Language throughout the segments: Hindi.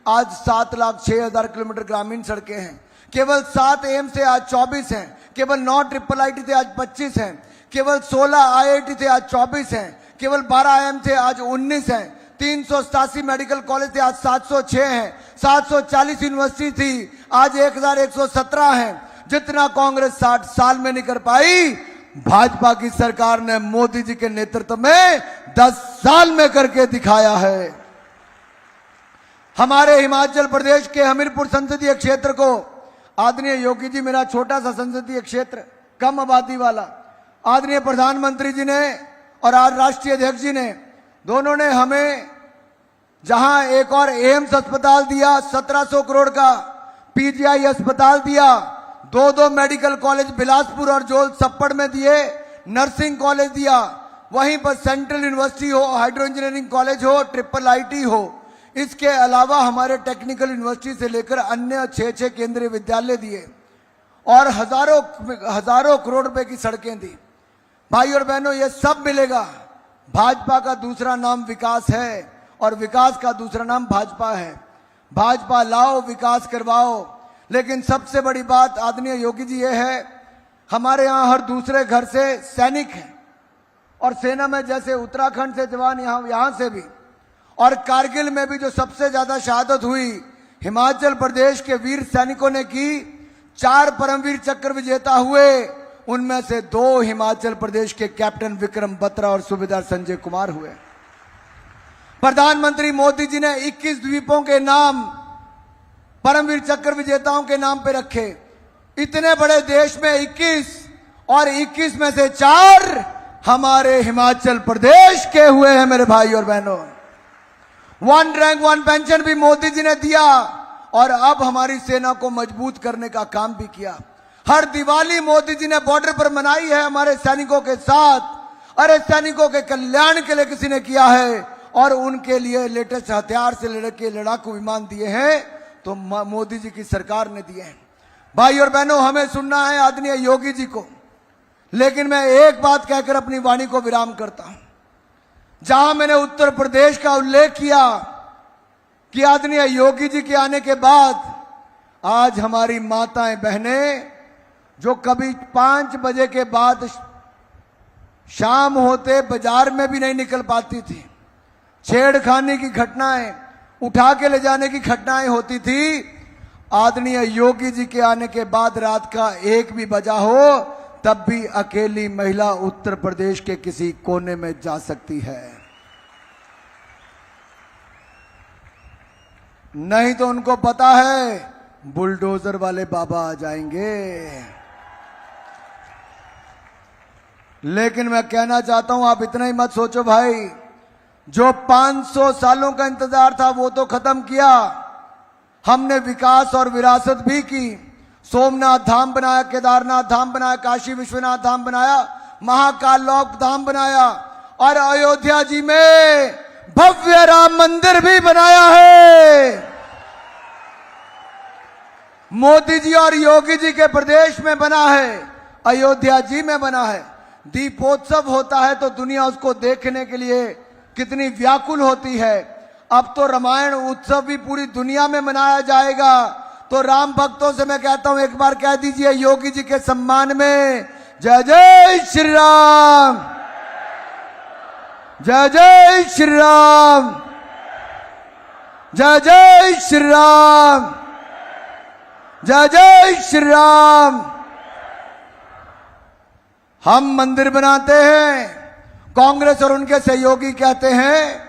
आज 7,06,000 किलोमीटर ग्रामीण सड़कें हैं। केवल 7 एम्स से आज 24 हैं। केवल 9 ट्रिपल आईटी थे आज 25 हैं। केवल 16 आईआईटी थे आज 24 हैं। केवल 12 IIM थे आज 19 हैं। 387 मेडिकल कॉलेज थे आज 706 हैं। 740 यूनिवर्सिटी थी आज 1117 हैं। जितना कांग्रेस 60 साल में नहीं कर पाई, भाजपा की सरकार ने मोदी जी के नेतृत्व में 10 साल में करके दिखाया है। हमारे हिमाचल प्रदेश के हमीरपुर संसदीय क्षेत्र को आदरणीय योगी जी, मेरा छोटा सा संसदीय क्षेत्र, कम आबादी वाला, आदरणीय प्रधानमंत्री जी ने और आज राष्ट्रीय अध्यक्ष जी ने, दोनों ने हमें जहां एक और एम्स अस्पताल दिया 1700 करोड़ का, पीजीआई अस्पताल दिया, 2 मेडिकल कॉलेज बिलासपुर और जोल सप्पड़ में दिए, नर्सिंग कॉलेज दिया, वहीं पर सेंट्रल यूनिवर्सिटी हो, हाइड्रो इंजीनियरिंग कॉलेज हो, ट्रिपल आईटी हो, इसके अलावा हमारे टेक्निकल यूनिवर्सिटी से लेकर अन्य 6 केंद्रीय विद्यालय दिए और हजारों करोड़ रुपए की सड़कें दी। भाई और बहनों, ये सब मिलेगा। भाजपा का दूसरा नाम विकास है और विकास का दूसरा नाम भाजपा है। भाजपा लाओ, विकास करवाओ। लेकिन सबसे बड़ी बात आदरणीय योगी जी ये है, हमारे यहां हर दूसरे घर से सैनिक हैं और सेना में जैसे उत्तराखंड से जवान यहां से भी, और कारगिल में भी जो सबसे ज्यादा शहादत हुई हिमाचल प्रदेश के वीर सैनिकों ने की। 4 परमवीर चक्र विजेता हुए, उनमें से 2 हिमाचल प्रदेश के कैप्टन विक्रम बत्रा और सूबेदार संजय कुमार हुए। प्रधानमंत्री मोदी जी ने 21 द्वीपों के नाम परमवीर चक्र विजेताओं के नाम पे रखे। इतने बड़े देश में 21 और 21 में से 4 हमारे हिमाचल प्रदेश के हुए हैं। मेरे भाई और बहनों, 1 रैंक 1 पेंशन भी मोदी जी ने दिया और अब हमारी सेना को मजबूत करने का काम भी किया। हर दिवाली मोदी जी ने बॉर्डर पर मनाई है हमारे सैनिकों के साथ। अरे सैनिकों के कल्याण के लिए किसी ने किया है और उनके लिए लेटेस्ट हथियार से लड़के लड़ाकू विमान दिए हैं तो मोदी जी की सरकार ने दिए हैं। भाई और बहनों, हमें सुनना है आदरणीय योगी जी को, लेकिन मैं एक बात कहकर अपनी वाणी को विराम करता हूं। जहां मैंने उत्तर प्रदेश का उल्लेख किया कि आदरणीय योगी जी के आने के बाद आज हमारी माताएं बहनें जो कभी 5 बजे के बाद शाम होते बाजार में भी नहीं निकल पाती थी, छेड़खानी की घटनाएं, उठा के ले जाने की घटनाएं होती थी, आदरणीय योगी जी के आने के बाद रात का 1 भी बजा हो तब भी अकेली महिला उत्तर प्रदेश के किसी कोने में जा सकती है। नहीं तो उनको पता है बुलडोजर वाले बाबा आ जाएंगे। लेकिन मैं कहना चाहता हूं, आप इतना ही मत सोचो भाई, जो 500 सालों का इंतजार था वो तो खत्म किया हमने। विकास और विरासत भी की। सोमनाथ धाम बनाया, केदारनाथ धाम बनाया, काशी विश्वनाथ धाम बनाया, महाकाल लोक धाम बनाया और अयोध्या जी में भव्य राम मंदिर भी बनाया है। मोदी जी और योगी जी के प्रदेश में बना है, अयोध्या जी में बना है। दीपोत्सव होता है तो दुनिया उसको देखने के लिए कितनी व्याकुल होती है। अब तो रामायण उत्सव भी पूरी दुनिया में मनाया जाएगा। तो राम भक्तों से मैं कहता हूं, एक बार कह दीजिए योगी जी के सम्मान में जय जय श्री राम, जय जय श्री राम, जय जय श्री राम, जय जय श्री राम। हम मंदिर बनाते हैं, कांग्रेस और उनके सहयोगी कहते हैं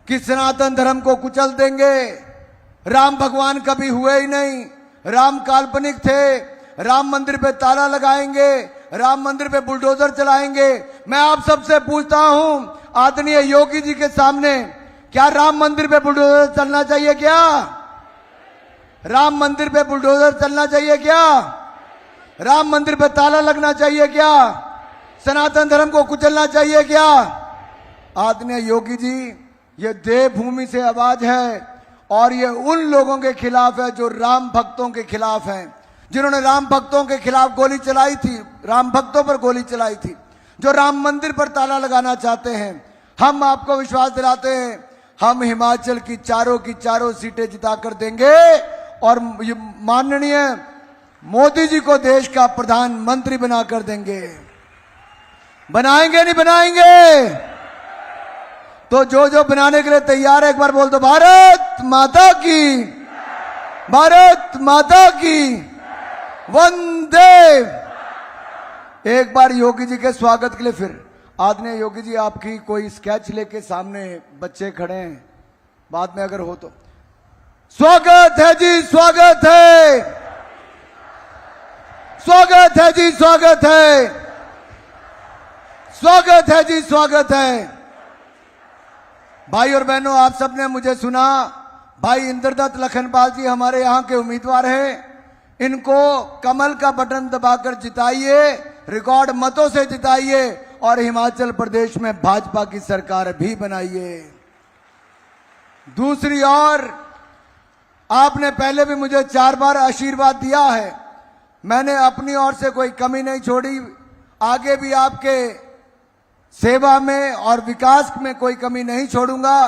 कि सनातन धर्म को कुचल देंगे। राम भगवान कभी हुए ही नहीं, राम काल्पनिक थे। राम मंदिर पे ताला लगाएंगे, राम मंदिर पे बुलडोजर चलाएंगे। मैं आप सबसे पूछता हूं आदरणीय योगी जी के सामने, क्या राम मंदिर पे बुलडोजर चलना चाहिए? क्या राम मंदिर पे बुलडोजर चलना चाहिए? क्या राम मंदिर पे ताला लगना चाहिए? क्या सनातन धर्म को कुचलना चाहिए? क्या आदरणीय योगी जी, ये देवभूमि से आवाज है और ये उन लोगों के खिलाफ है जो राम भक्तों के खिलाफ हैं, जिन्होंने राम भक्तों के खिलाफ गोली चलाई थी, राम भक्तों पर गोली चलाई थी, जो राम मंदिर पर ताला लगाना चाहते हैं। हम आपको विश्वास दिलाते हैं हम हिमाचल की चारों सीटें जिताकर देंगे और माननीय मोदी जी को देश का प्रधानमंत्री बनाकर देंगे। बनाएंगे नहीं बनाएंगे? तो जो बनाने के लिए तैयार है एक बार बोल दो, भारत माता की, भारत माता की, वंदे। एक बार योगी जी के स्वागत के लिए फिर आदरणीय योगी जी आपकी कोई स्केच लेके, सामने बच्चे खड़े हैं, बाद में अगर हो तो। स्वागत है जी, स्वागत है, स्वागत है जी, स्वागत है, स्वागत है जी, स्वागत है। भाई और बहनों, आप सबने मुझे सुना, भाई इंद्रदत्त लखनपाल जी हमारे यहां के उम्मीदवार हैं। इनको कमल का बटन दबाकर जिताइए, रिकॉर्ड मतों से जिताइए और हिमाचल प्रदेश में भाजपा की सरकार भी बनाइए। दूसरी ओर, आपने पहले भी मुझे 4 बार आशीर्वाद दिया है, मैंने अपनी ओर से कोई कमी नहीं छोड़ी, आगे भी आपके सेवा में और विकास में कोई कमी नहीं छोड़ूंगा।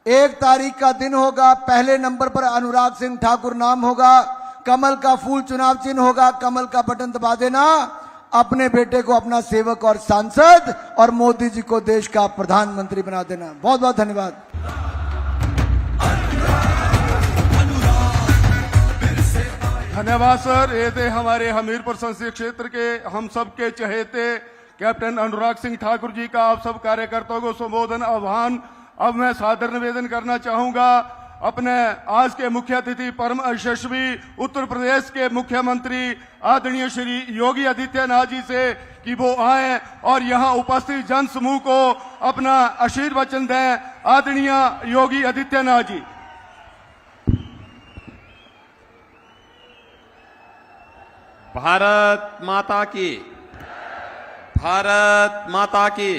1 तारीख का दिन होगा, पहले नंबर पर अनुराग सिंह ठाकुर नाम होगा, कमल का फूल चुनाव चिन्ह होगा, कमल का बटन दबा देना, अपने बेटे को अपना सेवक और सांसद और मोदी जी को देश का प्रधानमंत्री बना देना। बहुत बहुत धन्यवाद। धन्यवाद सर। ये थे हमारे हमीरपुर संसदीय क्षेत्र के हम सबके चहेते कैप्टन अनुराग सिंह ठाकुर जी का आप सब कार्यकर्ताओं को संबोधन आह्वान। अब मैं सादर निवेदन करना चाहूंगा अपने आज के मुख्य अतिथि परम यशस्वी उत्तर प्रदेश के मुख्यमंत्री आदरणीय श्री योगी आदित्यनाथ जी से कि वो आए और यहां उपस्थित जन समूह को अपना आशीर्वचन दें। आदरणीय योगी आदित्यनाथ जी। भारत माता की, भारत माता की,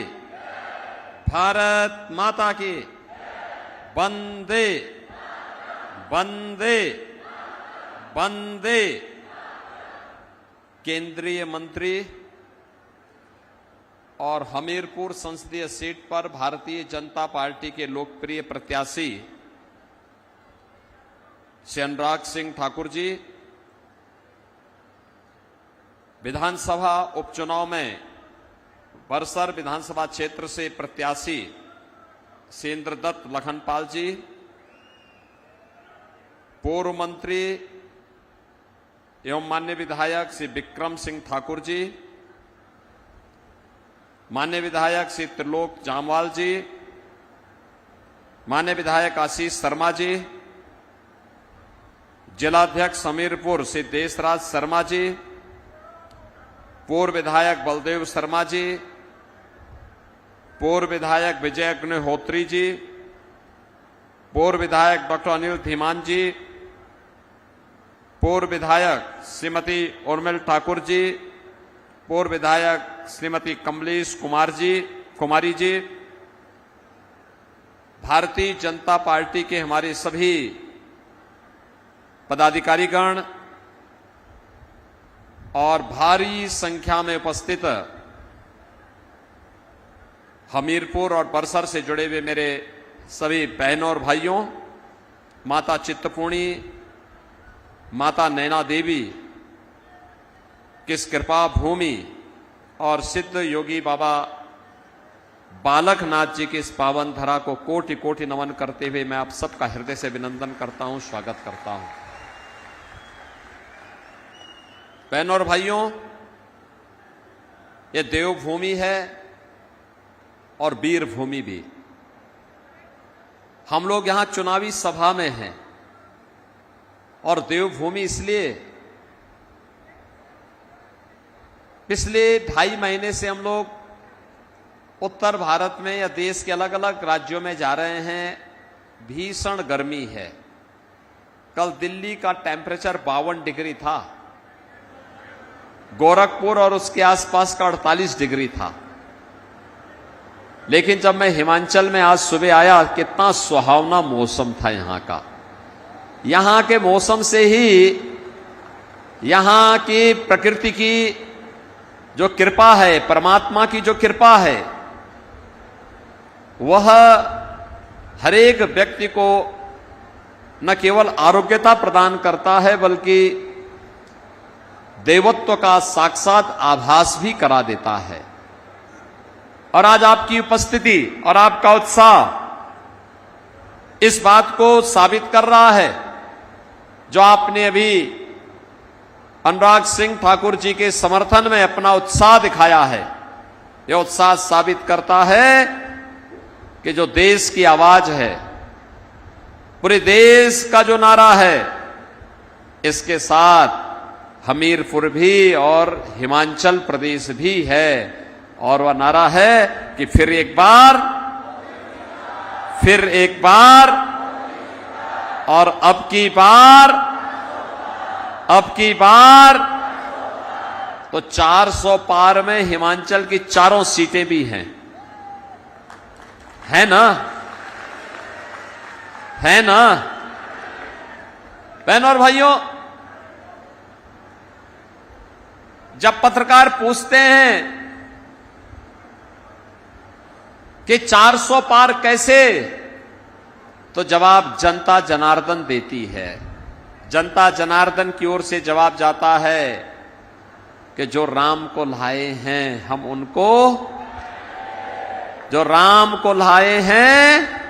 भारत माता की, वंदे वंदे वंदे। केंद्रीय मंत्री और हमीरपुर संसदीय सीट पर भारतीय जनता पार्टी के लोकप्रिय प्रत्याशी श्री अनुराग सिंह ठाकुर जी, विधानसभा उपचुनाव में बरसर विधानसभा क्षेत्र से प्रत्याशी श्री इंद्रदत्त लखनपाल जी, पूर्व मंत्री एवं माननीय विधायक श्री विक्रम सिंह ठाकुर जी, माननीय विधायक श्री त्रिलोक जामवाल जी, माननीय विधायक आशीष शर्मा जी, जिलाध्यक्ष हमीरपुर श्री देशराज शर्मा जी, पूर्व विधायक बलदेव शर्मा जी, पूर्व विधायक विजय अग्निहोत्री जी, पूर्व विधायक डॉक्टर अनिल धीमान जी, पूर्व विधायक श्रीमती उर्मिल ठाकुर जी, पूर्व विधायक श्रीमती कमलेश कुमारी जी, भारतीय जनता पार्टी के हमारे सभी पदाधिकारीगण और भारी संख्या में उपस्थित हमीरपुर और बरसर से जुड़े हुए मेरे सभी बहनों और भाइयों, माता चित्तपूर्णी, माता नैना देवी किस कृपा भूमि और सिद्ध योगी बाबा बालकनाथ जी की इस पावन धरा को कोटि कोटि नमन करते हुए मैं आप सबका हृदय से अभिनंदन करता हूं, स्वागत करता हूं। बहनों और भाइयों, ये देवभूमि है और वीर भूमि भी। हम लोग यहां चुनावी सभा में हैं और देवभूमि इसलिए पिछले 2.5 महीने से हम लोग उत्तर भारत में या देश के अलग अलग राज्यों में जा रहे हैं। भीषण गर्मी है। कल दिल्ली का टेम्परेचर 52 डिग्री था, गोरखपुर और उसके आसपास का 48 डिग्री था। लेकिन जब मैं हिमाचल में आज सुबह आया, कितना सुहावना मौसम था यहां का। यहां के मौसम से ही यहां की प्रकृति की जो कृपा है, परमात्मा की जो कृपा है, वह हर एक व्यक्ति को न केवल आरोग्यता प्रदान करता है बल्कि देवत्व का साक्षात आभास भी करा देता है। और आज आपकी उपस्थिति और आपका उत्साह इस बात को साबित कर रहा है। जो आपने अभी अनुराग सिंह ठाकुर जी के समर्थन में अपना उत्साह दिखाया है, यह उत्साह साबित करता है कि जो देश की आवाज है, पूरे देश का जो नारा है, इसके साथ हमीरपुर भी और हिमाचल प्रदेश भी है। और वह नारा है कि फिर एक बार और अब की बार तो 400 पार में हिमाचल की चारों सीटें भी हैं, है ना? बहनों और भाइयों, जब पत्रकार पूछते हैं कि 400 पार कैसे, तो जवाब जनता जनार्दन देती है। जनता जनार्दन की ओर से जवाब जाता है कि जो राम को लाए हैं हम उनको, जो राम को लाए हैं।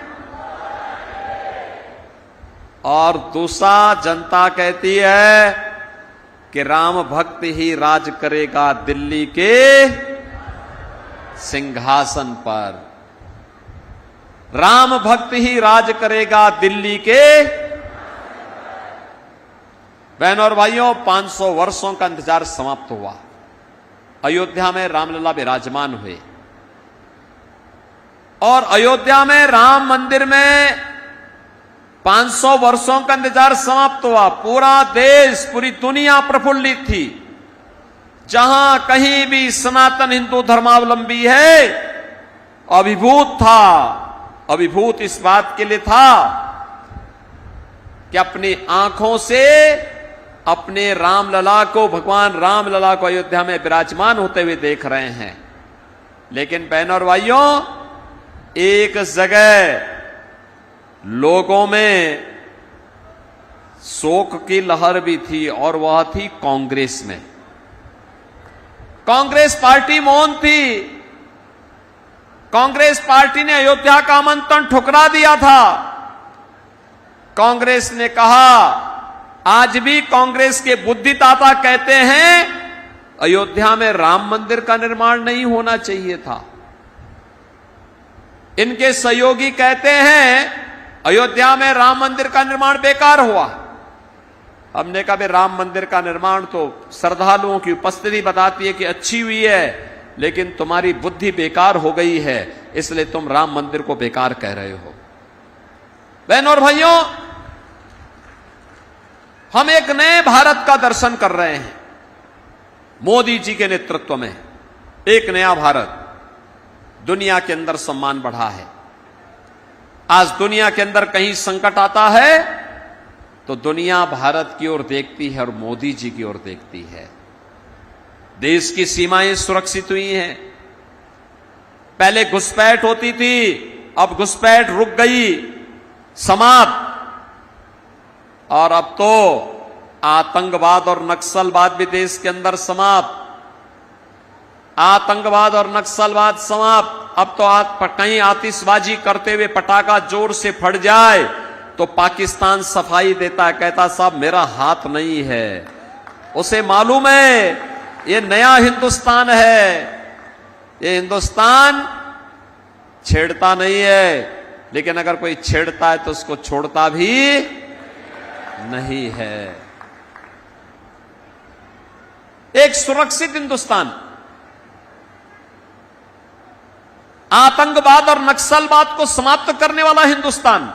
और दूसरा, जनता कहती है कि राम भक्त ही राज करेगा दिल्ली के सिंहासन पर। राम भक्त ही राज करेगा दिल्ली के। बहनों और भाइयों, 500 वर्षों का इंतजार समाप्त हुआ। अयोध्या में रामलला विराजमान हुए और अयोध्या में राम मंदिर में 500 वर्षों का इंतजार समाप्त हुआ। पूरा देश, पूरी दुनिया प्रफुल्लित थी। जहां कहीं भी सनातन हिंदू धर्मावलंबी है, अभिभूत था। अभिभूत इस बात के लिए था कि अपनी आंखों से अपने रामलला को, भगवान रामलला को अयोध्या में विराजमान होते हुए देख रहे हैं। लेकिन बहनों और भाइयों, एक जगह लोगों में शोक की लहर भी थी और वह थी कांग्रेस में। कांग्रेस पार्टी मौन थी। कांग्रेस पार्टी ने अयोध्या का आमंत्रण ठुकरा दिया था। कांग्रेस ने कहा, आज भी कांग्रेस के बुद्धिदाता कहते हैं अयोध्या में राम मंदिर का निर्माण नहीं होना चाहिए था। इनके सहयोगी कहते हैं अयोध्या में राम मंदिर का निर्माण बेकार हुआ। हमने कहा, राम मंदिर का निर्माण तो श्रद्धालुओं की उपस्थिति बताती है कि अच्छी हुई है, लेकिन तुम्हारी बुद्धि बेकार हो गई है, इसलिए तुम राम मंदिर को बेकार कह रहे हो। बहनों और भाइयों, हम एक नए भारत का दर्शन कर रहे हैं। मोदी जी के नेतृत्व में एक नया भारत। दुनिया के अंदर सम्मान बढ़ा है। आज दुनिया के अंदर कहीं संकट आता है तो दुनिया भारत की ओर देखती है और मोदी जी की ओर देखती है। देश की सीमाएं सुरक्षित हुई हैं। पहले घुसपैठ होती थी, अब घुसपैठ रुक गई, समाप्त। और अब तो आतंकवाद और नक्सलवाद भी देश के अंदर समाप्त। आतंकवाद और नक्सलवाद समाप्त। अब तो कहीं आतिशबाजी करते हुए पटाखा जोर से फट जाए तो पाकिस्तान सफाई देता है, कहता साहब मेरा हाथ नहीं है। उसे मालूम है ये नया हिंदुस्तान है, ये हिंदुस्तान छेड़ता नहीं है, लेकिन अगर कोई छेड़ता है तो उसको छोड़ता भी नहीं है। एक सुरक्षित हिंदुस्तान, आतंकवाद और नक्सलवाद को समाप्त करने वाला हिंदुस्तान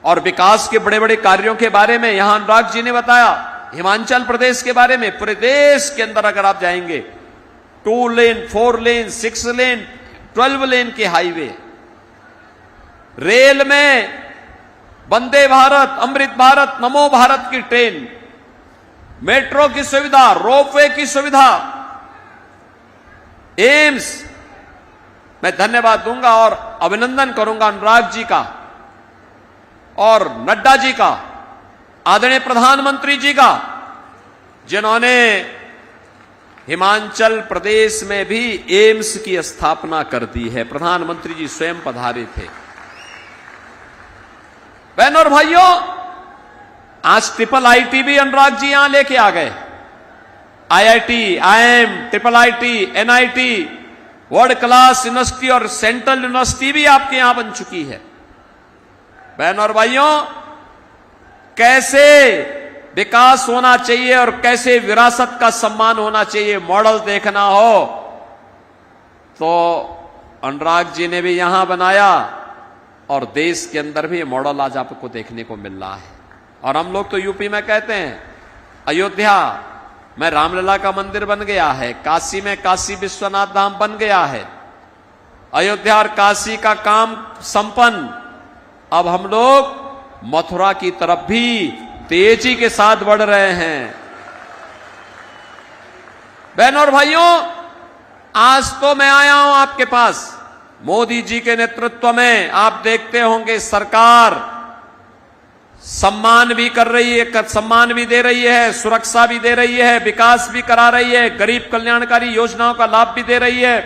और विकास के बड़े बड़े कार्यों के बारे में यहां अनुराग जी ने बताया। हिमाचल प्रदेश के बारे में पूरे देश के अंदर अगर आप जाएंगे 2 लेन, 4 लेन, 6 लेन, 12 लेन के हाईवे, रेल में वंदे भारत, अमृत भारत, नमो भारत की ट्रेन, मेट्रो की सुविधा, रोपवे की सुविधा, एम्स। मैं धन्यवाद दूंगा और अभिनंदन करूंगा अनुराग जी का और नड्डा जी का, आदरणीय प्रधानमंत्री जी का, जिन्होंने हिमाचल प्रदेश में भी एम्स की स्थापना कर दी है। प्रधानमंत्री जी स्वयं पधारे थे। बहनों और भाइयों, आज ट्रिपल आईटी भी अनुराग जी यहां लेके आ गए। IIT, IIM, triple IT, NIT, world class university और सेंट्रल यूनिवर्सिटी भी आपके यहां बन चुकी है। बहनों और भाइयों, कैसे विकास होना चाहिए और कैसे विरासत का सम्मान होना चाहिए, मॉडल देखना हो तो अनुराग जी ने भी यहां बनाया और देश के अंदर भी मॉडल आज आपको देखने को मिल रहा है। और हम लोग तो यूपी में कहते हैं अयोध्या में रामलला का मंदिर बन गया है, काशी में काशी विश्वनाथ धाम बन गया है, अयोध्या और काशी का काम संपन्न। अब हम लोग मथुरा की तरफ भी तेजी के साथ बढ़ रहे हैं। बहनों और भाइयों, आज तो मैं आया हूं आपके पास मोदी जी के नेतृत्व में। आप देखते होंगे सरकार सम्मान भी कर रही है, सम्मान भी दे रही है, सुरक्षा भी दे रही है, विकास भी करा रही है, गरीब कल्याणकारी योजनाओं का लाभ भी दे रही है,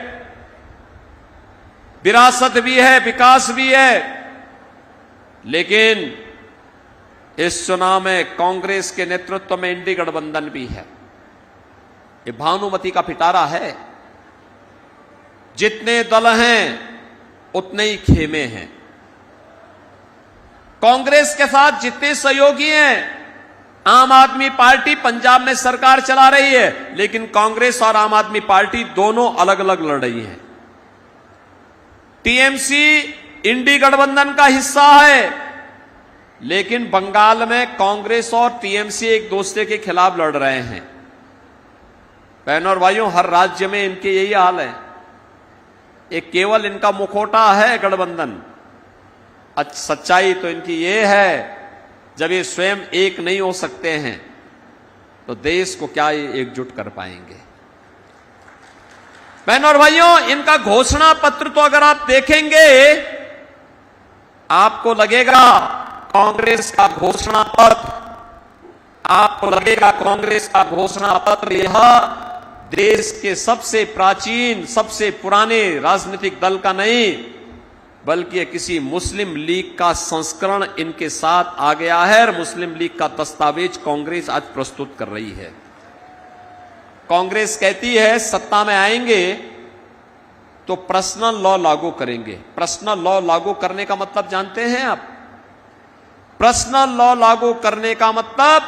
विरासत भी है, विकास भी है। लेकिन इस चुनाव में कांग्रेस के नेतृत्व में इंडी गठबंधन भी है। ये भानुमति का पिटारा है। जितने दल हैं उतने ही खेमे हैं। कांग्रेस के साथ जितने सहयोगी हैं, आम आदमी पार्टी पंजाब में सरकार चला रही है, लेकिन कांग्रेस और आम आदमी पार्टी दोनों अलग अलग लड़ रही है। टीएमसी इंडी गठबंधन का हिस्सा है, लेकिन बंगाल में कांग्रेस और टीएमसी एक दूसरे के खिलाफ लड़ रहे हैं। बहनों और भाइयों, हर राज्य में इनके यही हाल है। एक केवल इनका मुखौटा है गठबंधन। सच्चाई तो इनकी ये है, जब ये स्वयं एक नहीं हो सकते हैं तो देश को क्या ये एकजुट कर पाएंगे। बहनों और भाइयों, इनका घोषणा पत्र तो अगर आप देखेंगे आपको लगेगा कांग्रेस का घोषणा पत्र, आपको लगेगा कांग्रेस का घोषणा पत्र यह देश के सबसे प्राचीन, सबसे पुराने राजनीतिक दल का नहीं, बल्कि यह किसी मुस्लिम लीग का संस्करण इनके साथ आ गया है और मुस्लिम लीग का दस्तावेज कांग्रेस आज प्रस्तुत कर रही है। कांग्रेस कहती है सत्ता में आएंगे तो पर्सनल लॉ लागू करेंगे। पर्सनल लॉ लागू करने का मतलब जानते हैं आप? पर्सनल लॉ लागू करने का मतलब,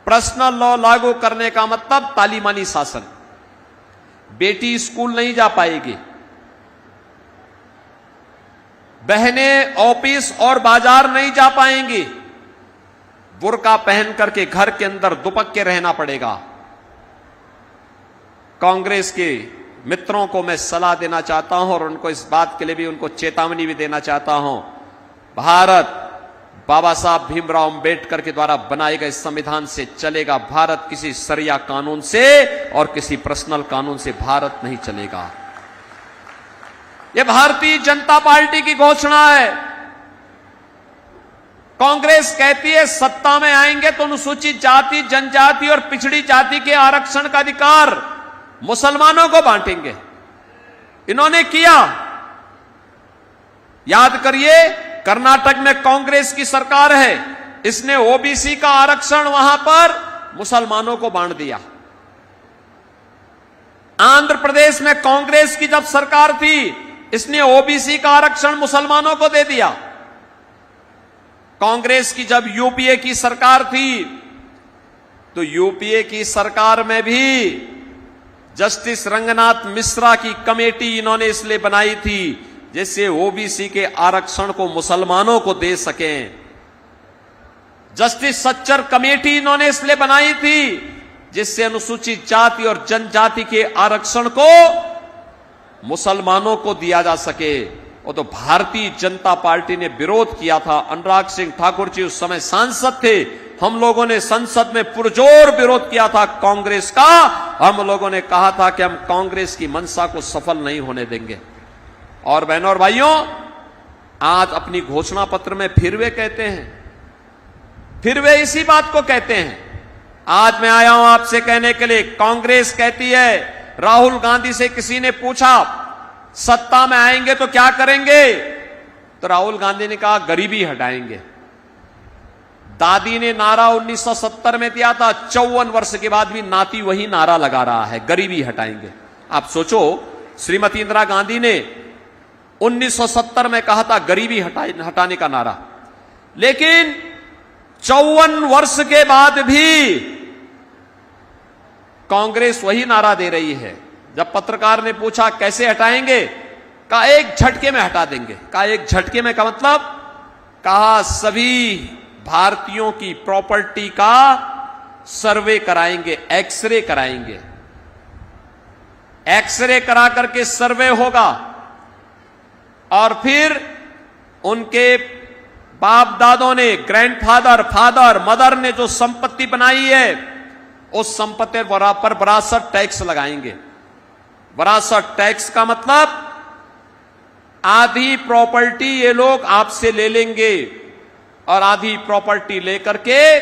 पर्सनल लॉ लागू करने का मतलब तालीमानी शासन। बेटी स्कूल नहीं जा पाएगी, बहनें ऑफिस और बाजार नहीं जा पाएंगी, बुर्का पहन करके घर के अंदर दुपक के रहना पड़ेगा। कांग्रेस के मित्रों को मैं सलाह देना चाहता हूं और उनको इस बात के लिए भी उनको चेतावनी भी देना चाहता हूं। भारत बाबा साहब भीमराव अंबेडकर के द्वारा बनाए गए संविधान से चलेगा। भारत किसी शरिया कानून से और किसी पर्सनल कानून से भारत नहीं चलेगा। यह भारतीय जनता पार्टी की घोषणा है। कांग्रेस कहती है सत्ता में आएंगे तो अनुसूचित जाति, जनजाति और पिछड़ी जाति के आरक्षण का अधिकार मुसलमानों को बांटेंगे। इन्होंने किया, याद करिए, कर्नाटक में कांग्रेस की सरकार है, इसने ओबीसी का आरक्षण वहां पर मुसलमानों को बांट दिया। आंध्र प्रदेश में कांग्रेस की जब सरकार थी, इसने ओबीसी का आरक्षण मुसलमानों को दे दिया। कांग्रेस की जब यूपीए की सरकार थी, तो यूपीए की सरकार में भी जस्टिस रंगनाथ मिश्रा की कमेटी इन्होंने इसलिए बनाई थी जिससे ओबीसी के आरक्षण को मुसलमानों को दे सकें। जस्टिस सच्चर कमेटी इन्होंने इसलिए बनाई थी जिससे अनुसूचित जाति और जनजाति के आरक्षण को मुसलमानों को दिया जा सके। वो तो भारतीय जनता पार्टी ने विरोध किया था। अनुराग सिंह ठाकुर जी उस समय सांसद थे। हम लोगों ने संसद में पुरजोर विरोध किया था कांग्रेस का। हम लोगों ने कहा था कि हम कांग्रेस की मंशा को सफल नहीं होने देंगे। और बहनों और भाइयों, आज अपनी घोषणा पत्र में फिर वे कहते हैं, फिर वे इसी बात को कहते हैं। आज मैं आया हूं आपसे कहने के लिए, कांग्रेस कहती है, राहुल गांधी से किसी ने पूछा सत्ता में आएंगे तो क्या करेंगे, तो राहुल गांधी ने कहा गरीबी हटाएंगे। दादी ने नारा 1970 में दिया था, 54 वर्ष के बाद भी नाती वही नारा लगा रहा है, गरीबी हटाएंगे। आप सोचो, श्रीमती इंदिरा गांधी ने 1970 में कहा था गरीबी हटाने का नारा, लेकिन 54 वर्ष के बाद भी कांग्रेस वही नारा दे रही है। जब पत्रकार ने पूछा कैसे हटाएंगे, कहा एक झटके में हटा देंगे। कहा एक झटके में का मतलब, कहा सभी भारतीयों की प्रॉपर्टी का सर्वे कराएंगे, एक्सरे कराएंगे। एक्सरे करा करके सर्वे होगा और फिर उनके बाप दादों ने, ग्रैंडफादर, फादर, मदर ने जो संपत्ति बनाई है, उस संपत्ति पर विरासत टैक्स लगाएंगे। विरासत टैक्स का मतलब आधी प्रॉपर्टी ये लोग आपसे ले लेंगे और आधी प्रॉपर्टी लेकर के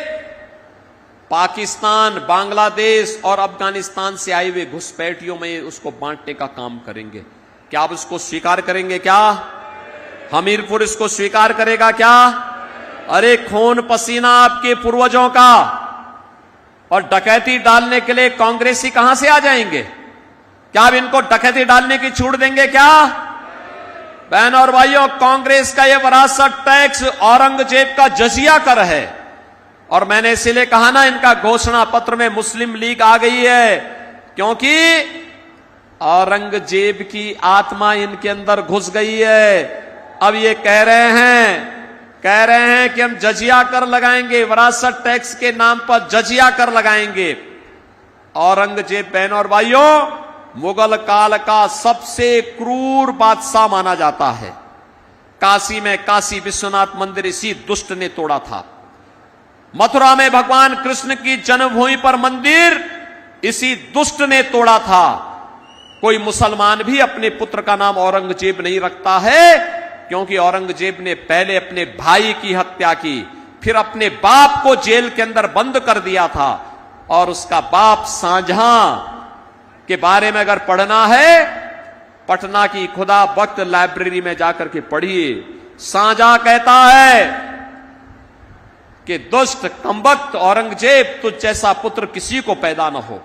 पाकिस्तान, बांग्लादेश और अफगानिस्तान से आए हुए घुसपैठियों में उसको बांटने का काम करेंगे। क्या आप इसको स्वीकार करेंगे? क्या हमीरपुर इसको स्वीकार करेगा? क्या? अरे खून पसीना आपके पूर्वजों का, और डकैती डालने के लिए कांग्रेसी कहां से आ जाएंगे? क्या आप इनको डकैती डालने की छूट देंगे? क्या बहन और भाइयों, कांग्रेस का यह विरासत टैक्स औरंगजेब का जजिया कर है। और मैंने इसीलिए कहा ना, इनका घोषणा पत्र में मुस्लिम लीग आ गई है, क्योंकि औरंगजेब की आत्मा इनके अंदर घुस गई है। अब ये कह रहे हैं कि हम जजिया कर लगाएंगे, विरासत टैक्स के नाम पर जजिया कर लगाएंगे। औरंगजेब बहन और भाइयों, मुगल काल का सबसे क्रूर बादशाह माना जाता है। काशी में काशी विश्वनाथ मंदिर इसी दुष्ट ने तोड़ा था। मथुरा में भगवान कृष्ण की जन्मभूमि पर मंदिर इसी दुष्ट ने तोड़ा था। कोई मुसलमान भी अपने पुत्र का नाम औरंगजेब नहीं रखता है, क्योंकि औरंगजेब ने पहले अपने भाई की हत्या की, फिर अपने बाप को जेल के अंदर बंद कर दिया था। और उसका बाप शाहजहां के बारे में अगर पढ़ना है, पटना की खुदा वक्त लाइब्रेरी में जाकर के पढ़िए। शाहजहां कहता है कि दुष्ट कमबख्त औरंगजेब, तुझ जैसा पुत्र किसी को पैदा न हो।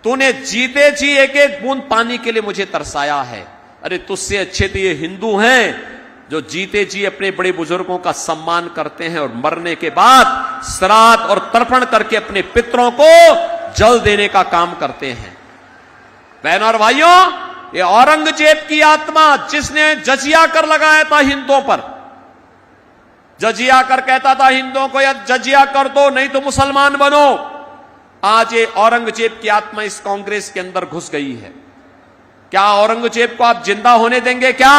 तूने जीते जी एक एक बूंद पानी के लिए मुझे तरसाया है। अरे तुझसे अच्छे तो ये हिंदू हैं जो जीते जी अपने बड़े बुजुर्गों का सम्मान करते हैं और मरने के बाद श्राद्ध और तर्पण करके अपने पितरों को जल देने का काम करते हैं। बहन और भाइयों, ये औरंगजेब की आत्मा, जिसने जजिया कर लगाया था हिंदुओं पर, जजिया कर कहता था हिंदुओं को, या जजिया कर दो नहीं तो मुसलमान बनो। आज ये औरंगजेब की आत्मा इस कांग्रेस के अंदर घुस गई है। क्या औरंगजेब को आप जिंदा होने देंगे? क्या?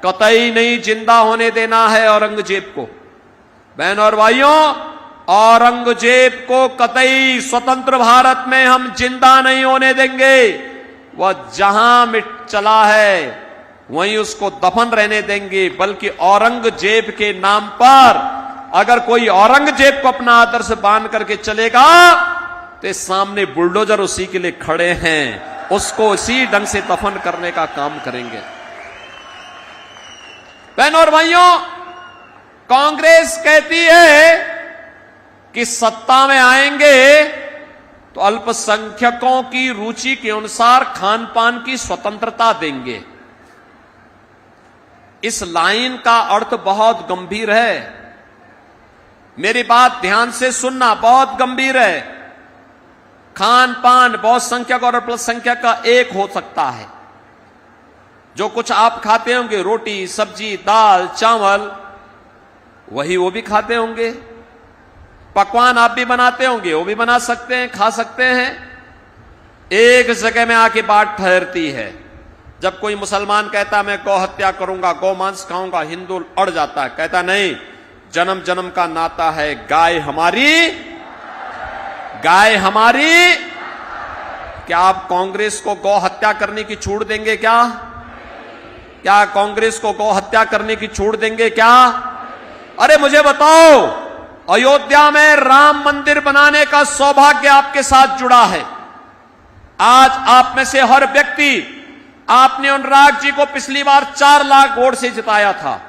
कतई नहीं जिंदा होने देना है औरंगजेब को। बहन और भाइयों, औरंगजेब को कतई स्वतंत्र भारत में हम जिंदा नहीं होने देंगे। वह जहां मिट चला है वहीं उसको दफन रहने देंगे। बल्कि औरंगजेब के नाम पर अगर कोई औरंगजेब को अपना आदर्श बांध करके चलेगा, तो सामने बुलडोजर उसी के लिए खड़े हैं, उसको इसी ढंग से दफन करने का काम करेंगे। बहनों और भाइयों, कांग्रेस कहती है कि सत्ता में आएंगे तो अल्पसंख्यकों की रुचि के अनुसार खान पान की स्वतंत्रता देंगे। इस लाइन का अर्थ बहुत गंभीर है। मेरी बात ध्यान से सुनना, बहुत गंभीर है। खान पान बहुसंख्यक और अल्पसंख्यक का एक हो सकता है। जो कुछ आप खाते होंगे, रोटी, सब्जी, दाल, चावल, वही वो भी खाते होंगे। पकवान आप भी बनाते होंगे, वो भी बना सकते हैं, खा सकते हैं। एक जगह में आके बात ठहरती है। जब कोई मुसलमान कहता मैं गौ हत्या करूंगा, गौ मांस खाऊंगा, हिंदू अड़ जाता है, कहता नहीं, जन्म जन्म का नाता है, गाय हमारी, गाय हमारी। क्या आप कांग्रेस को गौ हत्या करने की छूट देंगे? क्या क्या कांग्रेस को गौ हत्या करने की छूट देंगे क्या? अरे मुझे बताओ, अयोध्या में राम मंदिर बनाने का सौभाग्य आपके साथ जुड़ा है। आज आप में से हर व्यक्ति, आपने अनुराग जी को पिछली बार 4 लाख वोट से जिताया था।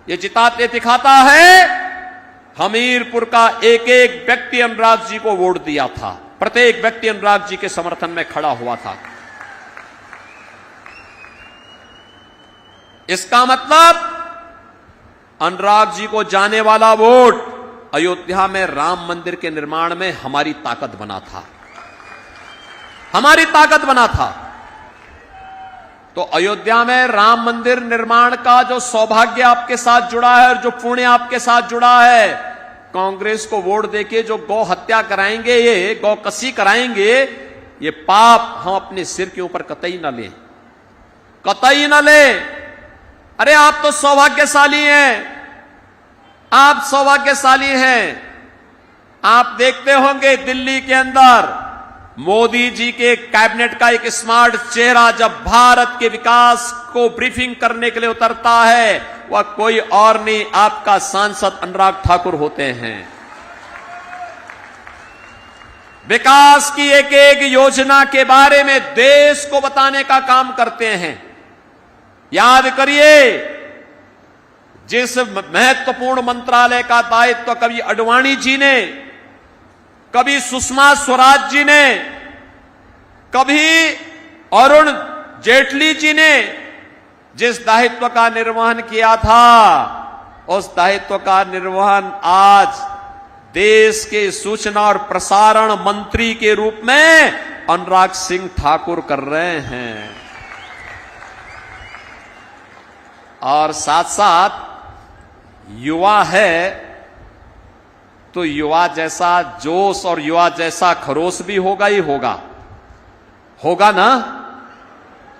ये जिताते दिखाता है हमीरपुर का एक एक व्यक्ति अनुराग जी को वोट दिया था, प्रत्येक व्यक्ति अनुराग जी के समर्थन में खड़ा हुआ था। इसका मतलब अनुराग जी को जाने वाला वोट अयोध्या में राम मंदिर के निर्माण में हमारी ताकत बना था, हमारी ताकत बना था। तो अयोध्या में राम मंदिर निर्माण का जो सौभाग्य आपके साथ जुड़ा है और जो पुण्य आपके साथ जुड़ा है, कांग्रेस को वोट देके जो गौ हत्या कराएंगे, ये गौ कसी कराएंगे, ये पाप हम अपने सिर के ऊपर कतई न लें, कतई न लें। अरे आप तो सौभाग्यशाली हैं, आप सौभाग्यशाली हैं। आप देखते होंगे दिल्ली के अंदर मोदी जी के कैबिनेट का एक स्मार्ट चेहरा जब भारत के विकास को ब्रीफिंग करने के लिए उतरता है, वह कोई और नहीं, आपका सांसद अनुराग ठाकुर होते हैं। विकास की एक एक योजना के बारे में देश को बताने का काम करते हैं। याद करिए, जिस महत्वपूर्ण मंत्रालय का दायित्व कभी अडवाणी जी ने, कभी सुषमा स्वराज जी ने, कभी अरुण जेटली जी ने जिस दायित्व का निर्वहन किया था, उस दायित्व का निर्वहन आज देश के सूचना और प्रसारण मंत्री के रूप में अनुराग सिंह ठाकुर कर रहे हैं। और साथ साथ युवा है तो युवा जैसा जोश और युवा जैसा खरोश भी होगा ही होगा, होगा ना?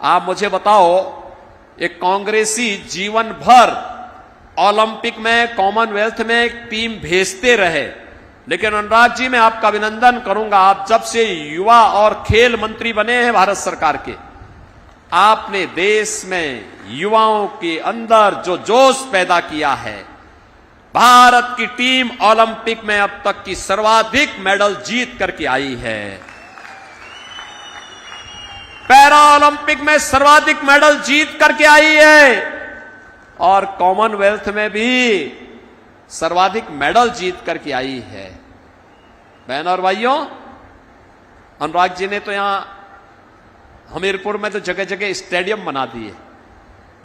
आप मुझे बताओ, एक कांग्रेसी जीवन भर ओलंपिक में, कॉमनवेल्थ में एक टीम भेजते रहे, लेकिन अनुराग जी मैं आपका अभिनंदन करूंगा, आप जब से युवा और खेल मंत्री बने हैं भारत सरकार के, आपने देश में युवाओं के अंदर जो जोश पैदा किया है। भारत की टीम ओलंपिक में अब तक की सर्वाधिक मेडल जीत करके आई है, पैरा ओलंपिक में सर्वाधिक मेडल जीत करके आई है, और कॉमनवेल्थ में भी सर्वाधिक मेडल जीत करके आई है। बहनों और भाइयों, अनुराग जी ने तो यहां हमीरपुर में तो जगह जगह स्टेडियम बना दिए,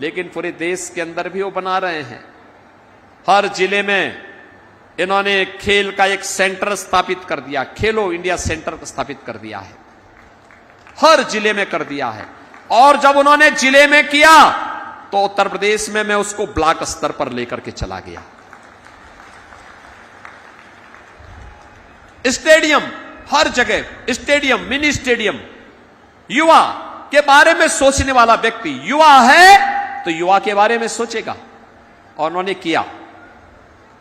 लेकिन पूरे देश के अंदर भी वो बना रहे हैं। हर जिले में इन्होंने खेल का एक सेंटर स्थापित कर दिया, खेलो इंडिया सेंटर स्थापित कर दिया है, हर जिले में कर दिया है। और जब उन्होंने जिले में किया तो उत्तर प्रदेश में मैं उसको ब्लॉक स्तर पर लेकर के चला गया। स्टेडियम, हर जगह स्टेडियम, मिनी स्टेडियम। युवा के बारे में सोचने वाला व्यक्ति युवा है तो युवा के बारे में सोचेगा, और उन्होंने किया।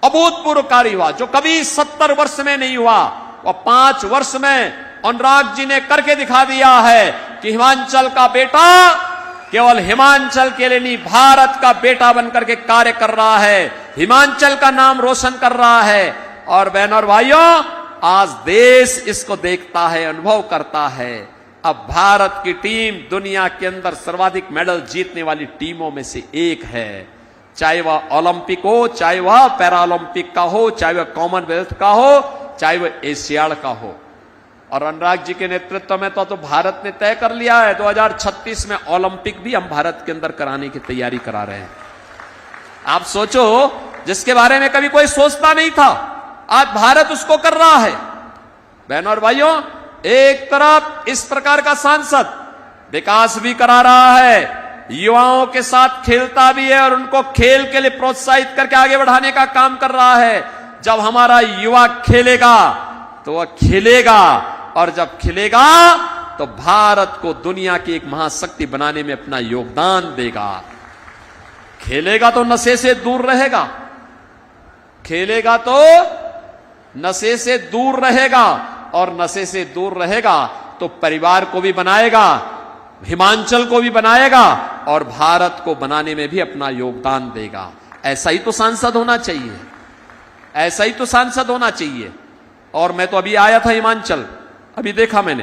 अभूतपूर्व कार्य हुआ जो कभी 70 वर्ष में नहीं हुआ, और 5 वर्ष में अनुराग जी ने करके दिखा दिया है कि हिमाचल का बेटा केवल हिमाचल के लिए नहीं, भारत का बेटा बनकर के कार्य कर रहा है, हिमाचल का नाम रोशन कर रहा है। और बहनों और भाइयों, आज देश इसको देखता है, अनुभव करता है। अब भारत की टीम दुनिया के अंदर सर्वाधिक मेडल जीतने वाली टीमों में से एक है, चाहे वह ओलंपिक हो, चाहे वह पैरा ओलंपिक का हो, चाहे वह कॉमनवेल्थ का हो, चाहे वह एशियाड का हो। और अनुराग जी के नेतृत्व में तो भारत ने तय कर लिया है 2036 में ओलंपिक भी हम भारत के अंदर कराने की तैयारी करा रहे हैं। आप सोचो, जिसके बारे में कभी कोई सोचता नहीं था, आज भारत उसको कर रहा है। बहनों और भाइयों, एक तरफ इस प्रकार का सांसद विकास भी करा रहा है, युवाओं के साथ खेलता भी है और उनको खेल के लिए प्रोत्साहित करके आगे बढ़ाने का काम कर रहा है। जब हमारा युवा खेलेगा तो वह खिलेगा, और जब खिलेगा तो भारत को दुनिया की एक महाशक्ति बनाने में अपना योगदान देगा। खेलेगा तो नशे से दूर रहेगा, खेलेगा तो नशे से दूर रहेगा, और नशे से दूर रहेगा तो परिवार को भी बनाएगा, हिमाचल को भी बनाएगा, और भारत को बनाने में भी अपना योगदान देगा। ऐसा ही तो सांसद होना चाहिए, ऐसा ही तो सांसद होना चाहिए। और मैं तो अभी आया था हिमाचल, अभी देखा मैंने